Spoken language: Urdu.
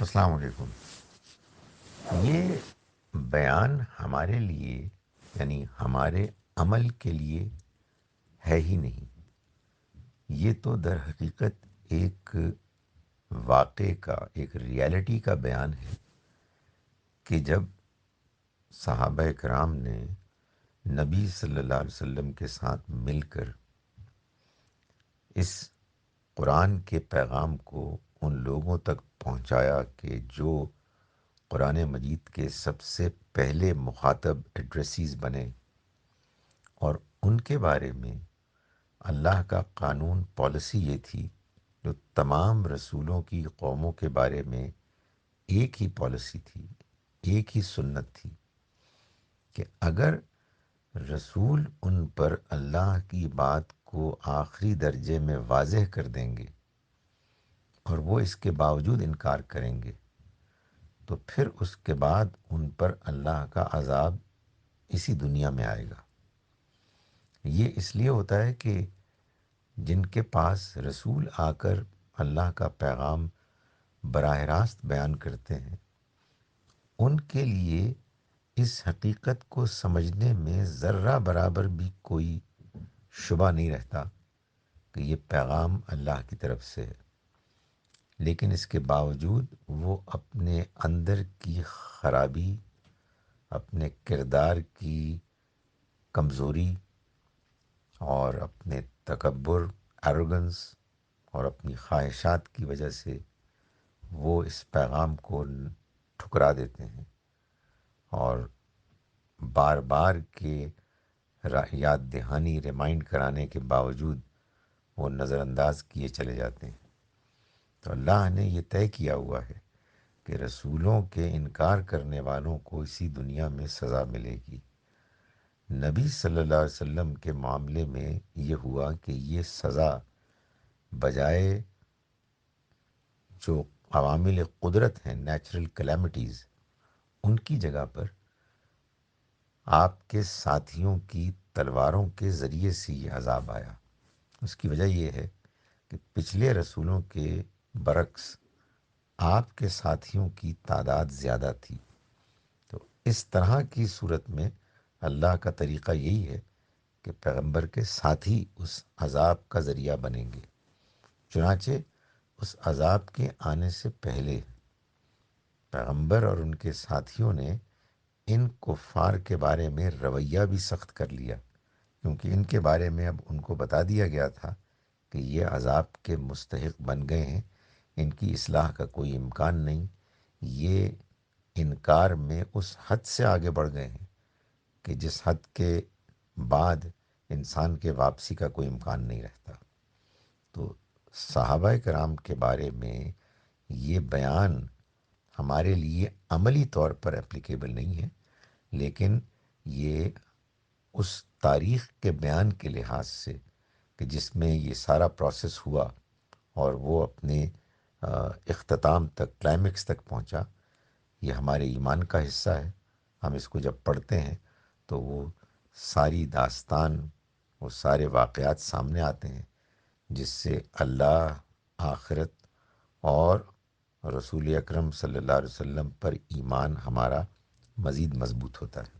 السلام علیکم۔ یہ بیان ہمارے لیے، یعنی ہمارے عمل کے لیے ہے ہی نہیں، یہ تو در حقیقت ایک واقعے کا، ایک ریالٹی کا بیان ہے کہ جب صحابہ کرام نے نبی صلی اللہ علیہ وسلم کے ساتھ مل کر اس قرآن کے پیغام کو ان لوگوں تک پہنچایا کہ جو قرآن مجید کے سب سے پہلے مخاطب ایڈریسیز بنے، اور ان کے بارے میں اللہ کا قانون پالیسی یہ تھی جو تمام رسولوں کی قوموں کے بارے میں ایک ہی پالیسی تھی، ایک ہی سنت تھی کہ اگر رسول ان پر اللہ کی بات کو آخری درجے میں واضح کر دیں گے اور وہ اس کے باوجود انکار کریں گے، تو پھر اس کے بعد ان پر اللہ کا عذاب اسی دنیا میں آئے گا۔ یہ اس لیے ہوتا ہے کہ جن کے پاس رسول آ کر اللہ کا پیغام براہ راست بیان کرتے ہیں، ان کے لیے اس حقیقت کو سمجھنے میں ذرہ برابر بھی کوئی شبہ نہیں رہتا کہ یہ پیغام اللہ کی طرف سے ہے، لیکن اس کے باوجود وہ اپنے اندر کی خرابی، اپنے کردار کی کمزوری اور اپنے تکبر، ایروگنس اور اپنی خواہشات کی وجہ سے وہ اس پیغام کو ٹھکرا دیتے ہیں اور بار بار کے یاد دہانی ریمائنڈ کرانے کے باوجود وہ نظر انداز کیے چلے جاتے ہیں۔ تو اللہ نے یہ طے کیا ہوا ہے کہ رسولوں کے انکار کرنے والوں کو اسی دنیا میں سزا ملے گی۔ نبی صلی اللہ علیہ وسلم کے معاملے میں یہ ہوا کہ یہ سزا بجائے جو عوامل قدرت ہیں، نیچرل کلیمٹیز، ان کی جگہ پر آپ کے ساتھیوں کی تلواروں کے ذریعے سے یہ عذاب آیا۔ اس کی وجہ یہ ہے کہ پچھلے رسولوں کے برعکس آپ کے ساتھیوں کی تعداد زیادہ تھی، تو اس طرح کی صورت میں اللہ کا طریقہ یہی ہے کہ پیغمبر کے ساتھی اس عذاب کا ذریعہ بنیں گے۔ چنانچہ اس عذاب کے آنے سے پہلے پیغمبر اور ان کے ساتھیوں نے ان کفار کے بارے میں رویہ بھی سخت کر لیا، کیونکہ ان کے بارے میں اب ان کو بتا دیا گیا تھا کہ یہ عذاب کے مستحق بن گئے ہیں، ان کی اصلاح کا کوئی امکان نہیں، یہ انکار میں اس حد سے آگے بڑھ گئے ہیں کہ جس حد کے بعد انسان کے واپسی کا کوئی امکان نہیں رہتا۔ تو صحابہ کرام کے بارے میں یہ بیان ہمارے لیے عملی طور پر اپلیکیبل نہیں ہے، لیکن یہ اس تاریخ کے بیان کے لحاظ سے کہ جس میں یہ سارا پروسیس ہوا اور وہ اپنے اختتام تک، کلائمیکس تک پہنچا، یہ ہمارے ایمان کا حصہ ہے۔ ہم اس کو جب پڑھتے ہیں تو وہ ساری داستان، وہ سارے واقعات سامنے آتے ہیں جس سے اللہ، آخرت اور رسول اکرم صلی اللہ علیہ وسلم پر ایمان ہمارا مزید مضبوط ہوتا ہے۔